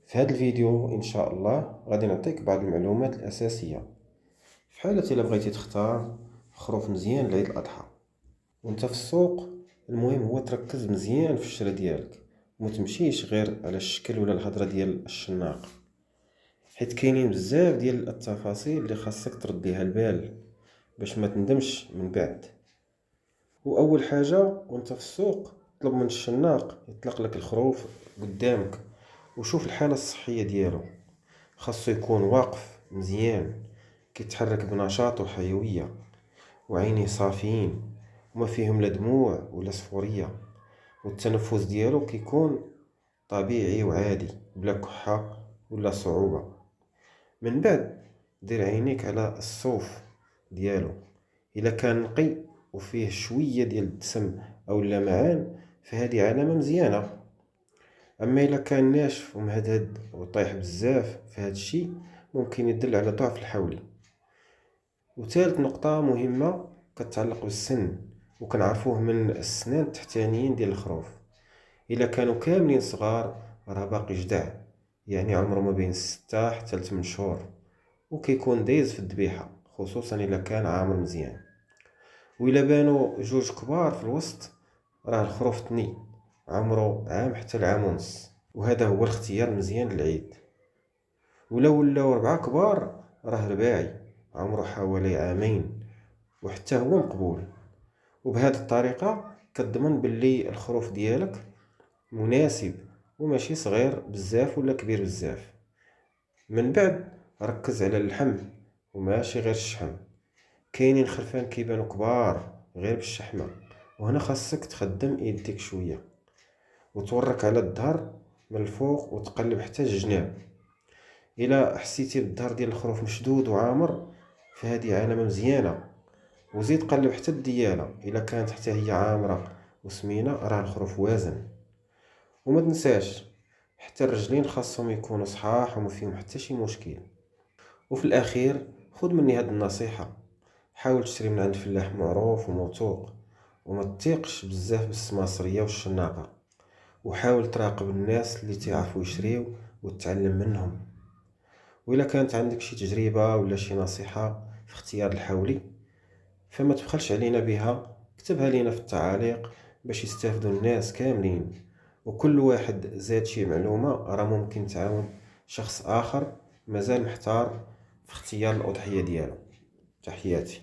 في هذا الفيديو ان شاء الله غادي نعطيك بعض المعلومات الاساسيه في حاله الا بغيتي تختار خروف مزيان لعيد الاضحى وانت في السوق. المهم هو تركز مزيان في الشراء ديالك وما تمشيش غير على الشكل ولا الهضره ديال الشناق، حيت كاينين بزاف ديال التفاصيل اللي خاصك ترديها البال باش ما تندمش من بعد. واول حاجه وانت في السوق طلب من الشناق يطلق لك الخروف قدامك وشوف الحاله الصحيه ديالو. خاصو يكون واقف مزيان، كيتحرك بنشاط وحيويه، وعينيه صافيين وما فيهم لا دموع ولا صفوريه، والتنفس ديالو كيكون طبيعي وعادي بلا كحه ولا صعوبه. من بعد دير عينيك على الصوف ديالو، الا كان نقي وفيه شويه ديال الدسم او اللمعان فهذه علامه مزيانه. اما الا كان ناشف ومهدهد وطايح بزاف فهاد الشيء ممكن يدل على ضعف الحولي. وثالث نقطه مهمه كتعلق بالسن، وكنعرفوه من السنان التحتانيين ديال الخروف. الا كانوا كاملين صغار راه باقي جدع، يعني عمره ما بين 6 حتى ل 8 شهور، وكيكون دايز في الذبيحه خصوصا الا كان عامر مزيان. وإلا بانوا جوج كبار في الوسط راه الخروف تني عمره عام حتى لعام ونص، وهذا هو الاختيار المزيان للعيد. ولاو 4 كبار راه رباعي عمره حوالي عامين وحتى هو مقبول. وبهذه الطريقة كتضمن باللي الخروف ديالك مناسب وماشي صغير بزاف ولا كبير بزاف. من بعد ركز على اللحم وماشي غير الشحم، كاينين خرفان كيبانو كبار غير بالشحمة، وهنا خاصك تخدم يديك شوية وتورك على الظهر من الفوق وتقلب حتى الجناب. الا حسيتي بالظهر ديال الخروف مشدود وعامر فهذه علامة مزيانة. وزيد قلب حتى الديالة، الا كانت حتى هي عامرة وسمينة راه الخروف وازن. وما تنساش حتى الرجلين خاصهم يكونوا صحاح وما فيهم حتى شي مشكل. وفي الاخير خذ مني هاد النصيحة، حاول تشري من عند فلاح معروف وموثوق، وما تثيقش بزاف بالسماسرية والشناقة، وحاول تراقب الناس اللي تعرفوا يشريو وتتعلم منهم. وإلا كانت عندك شي تجربة ولا شي نصيحة في اختيار الحولي فما تبخلش علينا بها، اكتبها لينا في التعاليق باش يستافدوا الناس كاملين. وكل واحد زاد شي معلومة راه ممكن تعاون شخص آخر مازال محتار في اختيار الأضحية ديالو. تحياتي.